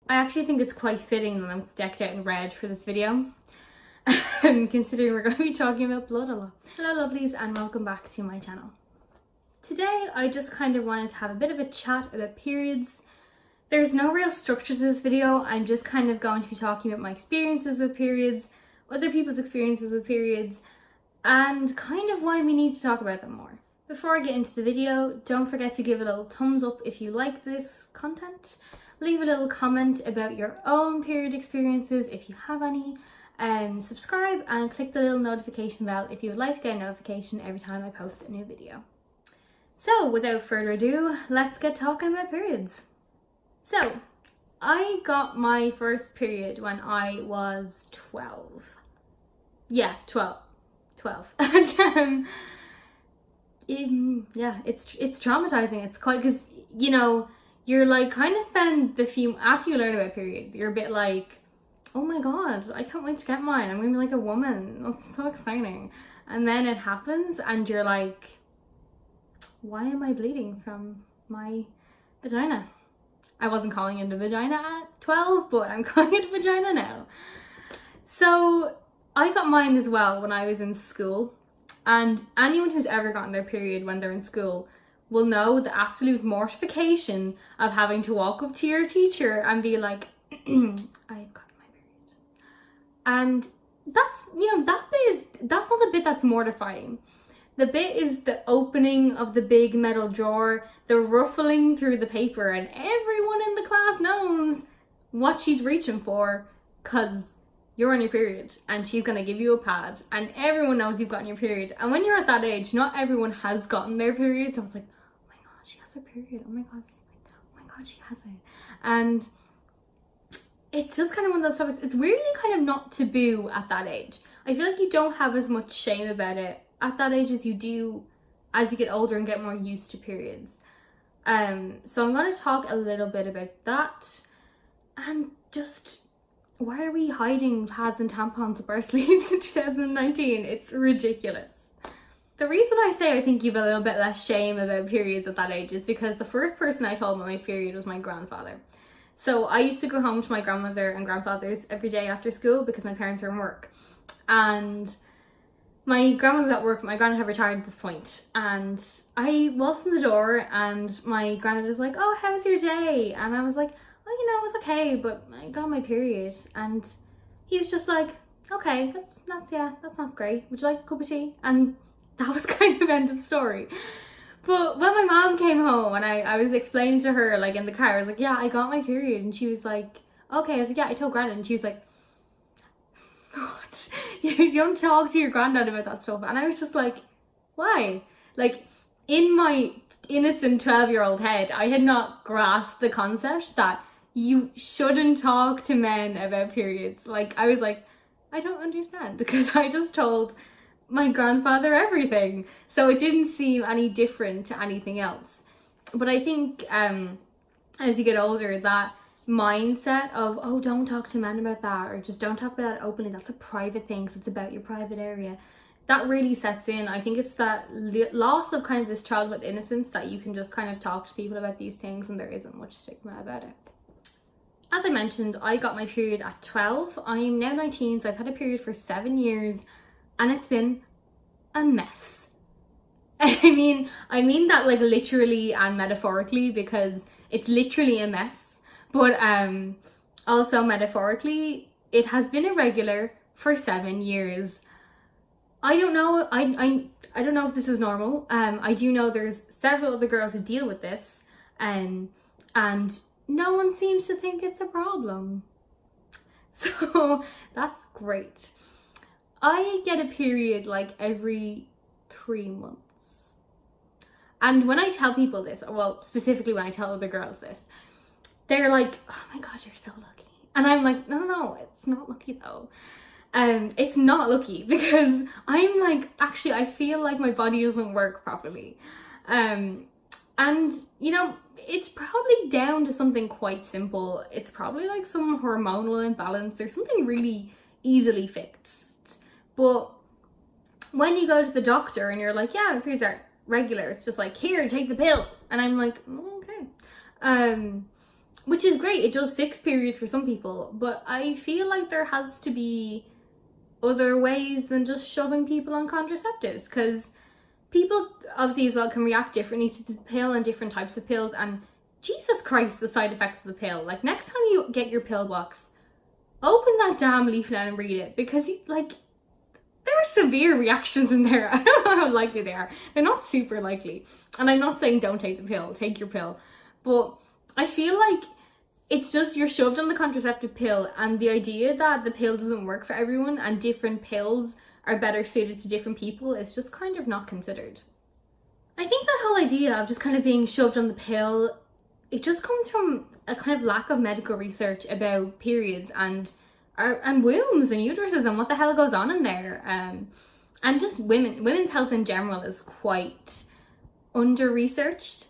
I actually think it's quite fitting that I'm decked out in red for this video, considering we're going to be talking about blood a lot. Hello lovelies and welcome back to my channel. Today I just kind of wanted to have a bit of a chat about periods. There's no real structure to this video. I'm just kind of going to be talking about my experiences with periods, other people's experiences with periods, and kind of why we need to talk about them more. Before I get into the video, don't forget to give a little thumbs up if you like this content. Leave a little comment about your own period experiences if you have any. Subscribe and click the little notification bell if you would like to get a notification every time I post a new video. So without further ado, let's get talking about periods. So I got my first period when I was 12. Yeah, 12. And yeah, it's traumatizing. It's quite, because you know, you're like kind of spend the few after you learn about periods, you're a bit like, oh my god, I can't wait to get mine, I'm gonna be like a woman, that's so exciting. And then it happens and you're like, why am I bleeding from my vagina? I wasn't calling it a vagina at 12, but I'm calling it a vagina now. So I got mine as well when I was in school, and anyone who's ever gotten their period when they're in school will know the absolute mortification of having to walk up to your teacher and be like, I've gotten my period. And that's, you know, that's not the bit that's mortifying. The bit is the opening of the big metal drawer, the ruffling through the paper, and everyone in the class knows what she's reaching for because you're on your period and she's going to give you a pad and everyone knows you've gotten your period. And when you're at that age, not everyone has gotten their period. So I was like, oh my god, she has her period. Oh my god, she has it. And it's just kind of one of those topics. It's weirdly kind of not taboo at that age. I feel like you don't have as much shame about it at that age as you do as you get older and get more used to periods. So I'm going to talk a little bit about that and just why are we hiding pads and tampons up our sleeves in 2019? It's ridiculous. The reason I say I think you have a little bit less shame about periods at that age is because the first person I told about my period was my grandfather. So I used to go home to my grandmother and grandfather's every day after school because my parents were in work. And my grandma's at work, my granddad had retired at this point, and I waltzed in the door and my granddad was like, oh, how's your day? And I was like, well, you know, it was okay, but I got my period. And he was just like, okay, that's not great. Would you like a cup of tea? And that was kind of end of story. But when my mom came home and I was explaining to her, like in the car, I was like, yeah, I got my period. And she was like, okay. I was like, yeah, I told granddad. And she was like, what? You don't talk to your granddad about that stuff. And I was just like, why? Like, in my innocent 12-year-old head, I had not grasped the concept that you shouldn't talk to men about periods. Like, I was like, I don't understand, because I just told my grandfather everything. So it didn't seem any different to anything else. But I think as you get older, that mindset of, oh, don't talk to men about that, or just don't talk about that openly, that's a private thing, so it's about your private area, that really sets in. I think it's that loss of kind of this childhood innocence that you can just kind of talk to people about these things and there isn't much stigma about it. As I mentioned, I got my period at 12. I'm now 19, so I've had a period for 7 years and it's been a mess. I mean that like literally and metaphorically, because it's literally a mess. But also metaphorically, it has been irregular for 7 years. I don't know. I don't know if this is normal. I do know there's several other girls who deal with this, and no one seems to think it's a problem. So that's great. I get a period like every 3 months. And when I tell people this, well, specifically when I tell other girls this, they're like, oh my god, you're so lucky. And I'm like, no, it's not lucky though. It's not lucky because I'm like, actually, I feel like my body doesn't work properly. And, you know, it's probably down to something quite simple. It's probably like some hormonal imbalance or something really easily fixed. But when you go to the doctor and you're like, yeah, my periods are regular, it's just like, here, take the pill. And I'm like, oh, okay. which is great. It does fix periods for some people, but I feel like there has to be other ways than just shoving people on contraceptives, because people obviously as well can react differently to the pill and different types of pills, and Jesus Christ, the side effects of the pill. Like, next time you get your pill box, open that damn leaflet and read it, because like, there are severe reactions in there. I don't know how likely they are. They're not super likely. And I'm not saying don't take the pill, take your pill. But I feel like it's just you're shoved on the contraceptive pill, and the idea that the pill doesn't work for everyone and different pills are better suited to different people is just kind of not considered. I think that whole idea of just kind of being shoved on the pill, it just comes from a kind of lack of medical research about periods and wombs and uteruses and what the hell goes on in there, and just women's health in general is quite under researched.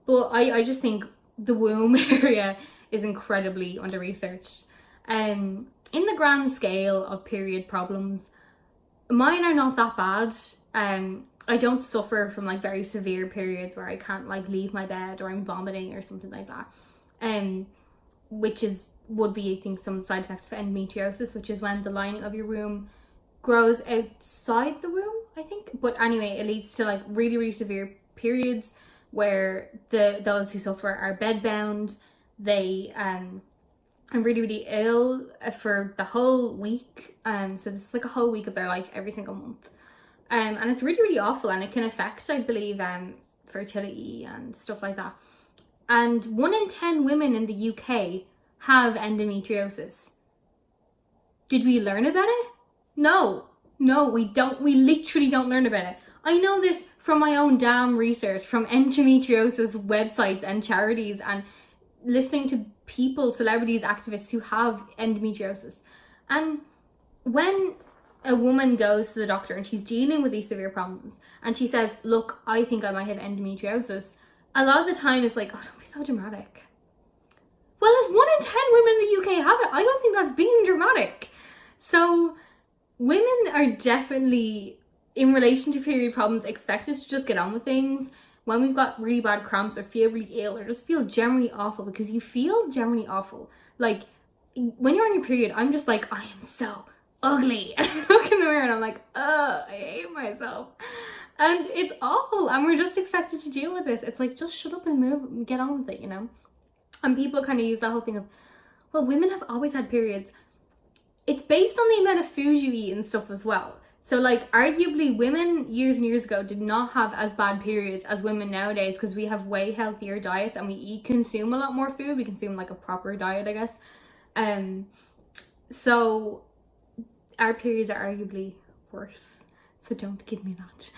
But I just think the womb area is incredibly under researched. In the grand scale of period problems, mine are not that bad. I don't suffer from like very severe periods where I can't like leave my bed or I'm vomiting or something like that, which would be, I think, some side effects of endometriosis, which is when the lining of your womb grows outside the womb, I think. But anyway, it leads to like really, really severe periods where those who suffer are bedbound. They are really, really ill for the whole week. So this is like a whole week of their life every single month. And it's really, really awful, and it can affect, I believe, fertility and stuff like that. And 1 in 10 women in the UK have endometriosis. Did we learn about it? No, we don't. We literally don't learn about it. I know this from my own damn research, from endometriosis websites and charities, and listening to people, celebrities, activists who have endometriosis. And when a woman goes to the doctor and she's dealing with these severe problems and she says, look, I think I might have endometriosis, a lot of the time it's like, oh, don't be so dramatic. Well, if 1 in 10 women in the UK have it, I don't think that's being dramatic. So women are definitely, in relation to period problems, expected to just get on with things. When we've got really bad cramps or feel really ill or just feel generally awful, because you feel generally awful. Like, when you're on your period, I'm just like, I am so ugly. And I look in the mirror and I'm like, I hate myself. And it's awful, and we're just expected to deal with this. It's like, just shut up and move and get on with it, you know? And people kind of use that whole thing of, well, women have always had periods. It's based on the amount of food you eat and stuff as well. So like, arguably women years and years ago did not have as bad periods as women nowadays, because we have way healthier diets and we consume a lot more food. We consume like a proper diet, I guess. So our periods are arguably worse. So don't give me that.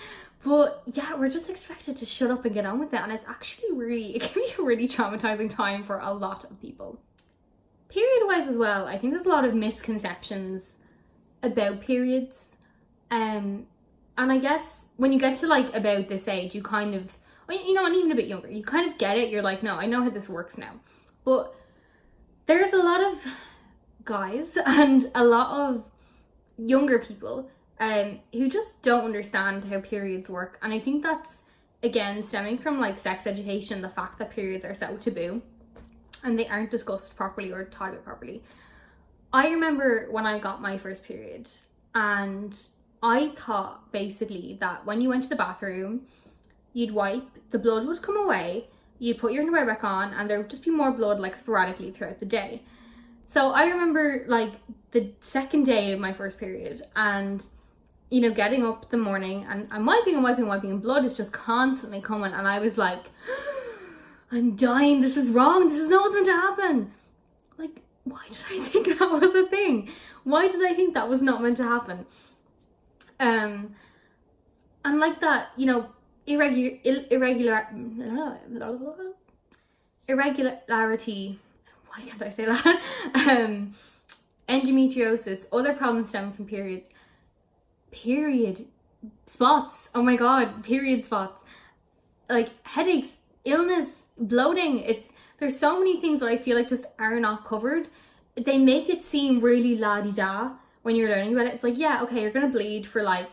But yeah, we're just expected to shut up and get on with it. And it's actually really, it can be a really traumatizing time for a lot of people. Period wise as well, I think there's a lot of misconceptions about periods. And I guess when you get to like about this age, you kind of, you know, and even a bit younger, you kind of get it. You're like, no, I know how this works now. But there's a lot of guys and a lot of younger people who just don't understand how periods work. And I think that's, again, stemming from like sex education, the fact that periods are so taboo and they aren't discussed properly or taught about properly. I remember when I got my first period, and I thought basically that when you went to the bathroom, you'd wipe, the blood would come away, you'd put your underwear back on, and there would just be more blood like sporadically throughout the day. So I remember like the second day of my first period, and you know, getting up the morning and I'm wiping and blood is just constantly coming, and I was like, I'm dying, this is wrong, this is not what's meant to happen. Like, why did I think that was a thing? Why did I think that was not meant to happen? And like that, you know, irregularity, why can't I say that? Endometriosis, other problems stemming from periods, period spots, oh my god, period spots, like headaches, illness, bloating. There's so many things that I feel like just are not covered. They make it seem really la-di-da when you're learning about it. It's like, yeah, okay, you're gonna bleed for like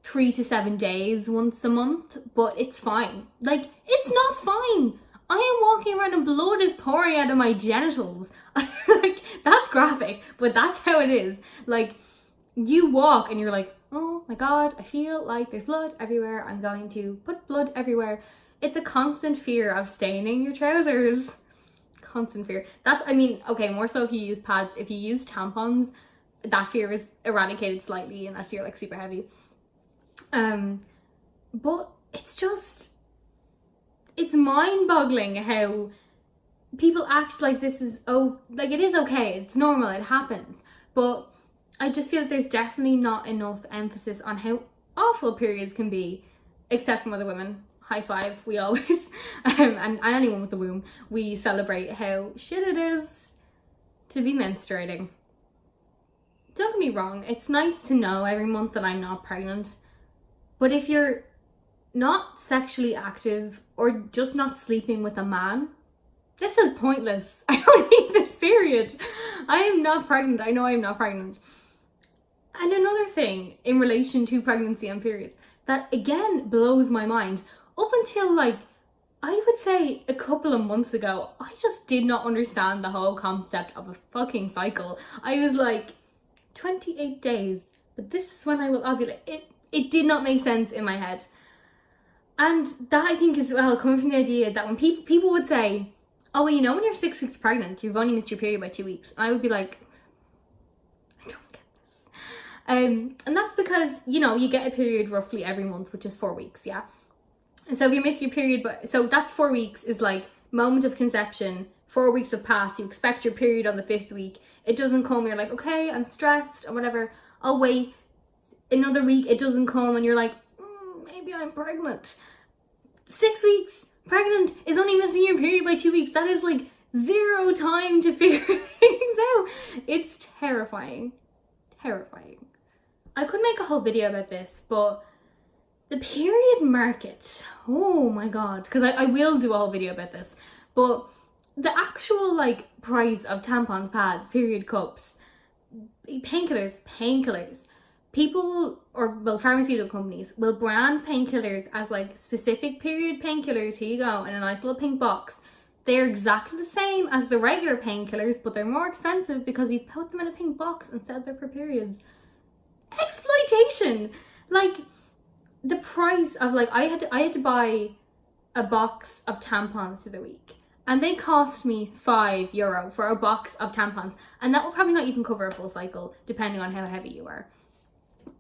3 to 7 days once a month, but it's fine. Like, it's not fine. I am walking around and blood is pouring out of my genitals. Like, that's graphic, but that's how it is. Like, you walk and you're like, oh my God, I feel like there's blood everywhere. I'm going to put blood everywhere. It's a constant fear of staining your trousers. Constant fear. That's, I mean, okay, more so if you use pads. If you use tampons, that fear is eradicated slightly unless you're like super heavy. But it's just, it's mind-boggling how people act like this is, oh, like it is okay, it's normal, it happens. But I just feel like there's definitely not enough emphasis on how awful periods can be, except from other women. High five, we always, and anyone with a womb, we celebrate how shit it is to be menstruating. Don't get me wrong, it's nice to know every month that I'm not pregnant, but if you're not sexually active or just not sleeping with a man, this is pointless. I don't need this period. I am not pregnant. I know I'm not pregnant. And another thing in relation to pregnancy and periods that again blows my mind, up until like, I would say a couple of months ago, I just did not understand the whole concept of a fucking cycle. I was like, 28 days, but this is when I will ovulate. It did not make sense in my head. And that I think is, well, coming from the idea that when people would say, oh, well, you know, when you're 6 weeks pregnant, you've only missed your period by 2 weeks. And I would be like, I don't get this. And that's because, you know, you get a period roughly every month, which is 4 weeks, yeah? And so if you miss your period, so that's 4 weeks is like moment of conception, 4 weeks have passed, you expect your period on the 5th week, it doesn't come, you're like, okay, I'm stressed or whatever, I'll wait another week, it doesn't come, and you're like, maybe I'm pregnant. 6 weeks pregnant is only missing your period by 2 weeks. That is like 0 time to figure things out. It's terrifying. Terrifying. I could make a whole video about this, but the period market, oh my God, because I will do a whole video about this, but the actual like price of tampons, pads, period cups, painkillers, people, or well, pharmaceutical companies will brand painkillers as like specific period painkillers, here you go, in a nice little pink box. They're exactly the same as the regular painkillers, but they're more expensive because you put them in a pink box and said they're for periods. Exploitation! Like, the price of like, I had to buy a box of tampons for the week, and they cost me €5 for a box of tampons, and that will probably not even cover a full cycle depending on how heavy you are.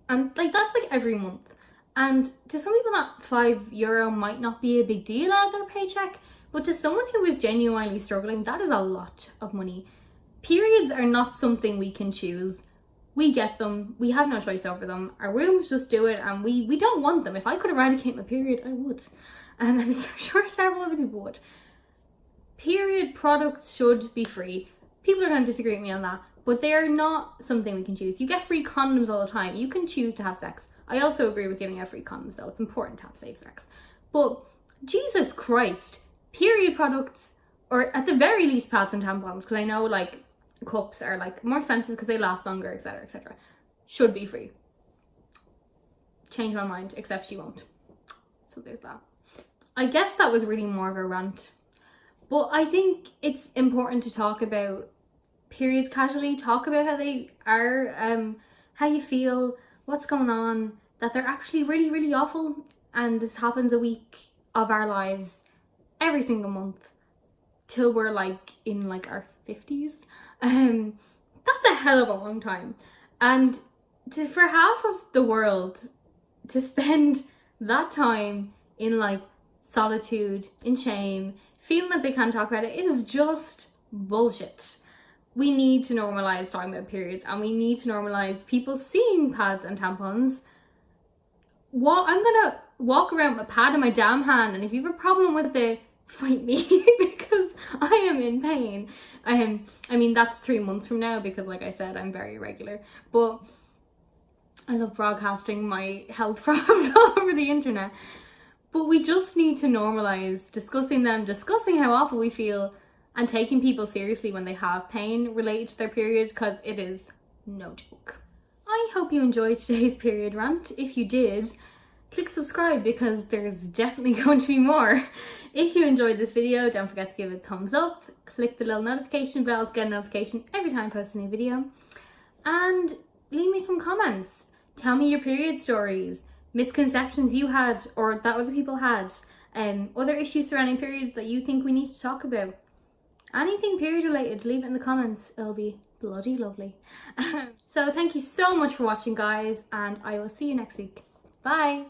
And like, that's like every month, and to some people that €5 might not be a big deal out of their paycheck, but to someone who is genuinely struggling, that is a lot of money. Periods are not something we can choose. We get them, we have no choice over them, our wombs just do it, and we don't want them. If I could eradicate my period, I would, and I'm sure several other people would. Period products should be free. People are going to disagree with me on that, but they are not something we can choose. You get free condoms all the time. You can choose to have sex. I also agree with giving out free condoms, though. It's important to have safe sex. But Jesus Christ, period products, or at the very least pads and tampons, because I know like cups are like more expensive because they last longer, etc., etc., should be free. Change my mind, except she won't. So there's that. I guess that was really more of a rant. But I think it's important to talk about periods casually, talk about how they are, how you feel, what's going on, that they're actually really, really awful, and this happens a week of our lives every single month till we're like in like our 50s. That's a hell of a long time, and for half of the world to spend that time in like solitude, in shame, feeling that they can't talk about it, is just bullshit. We need to normalize talking about periods, and we need to normalize people seeing pads and tampons. I'm gonna walk around with a pad in my damn hand, and if you have a problem with it, fight me because I am in pain. I mean, that's 3 months from now because, like I said, I'm very irregular, but I love broadcasting my health problems all over the internet. But we just need to normalize discussing them, discussing how awful we feel, and taking people seriously when they have pain related to their period, because it is no joke. I hope you enjoyed today's period rant. If you did, click subscribe because there's definitely going to be more. If you enjoyed this video, don't forget to give it a thumbs up. Click the little notification bell to get a notification every time I post a new video. And leave me some comments. Tell me your period stories, misconceptions you had or that other people had, other issues surrounding periods that you think we need to talk about. Anything period related, leave it in the comments. It'll be bloody lovely. So thank you so much for watching, guys, and I will see you next week. Bye!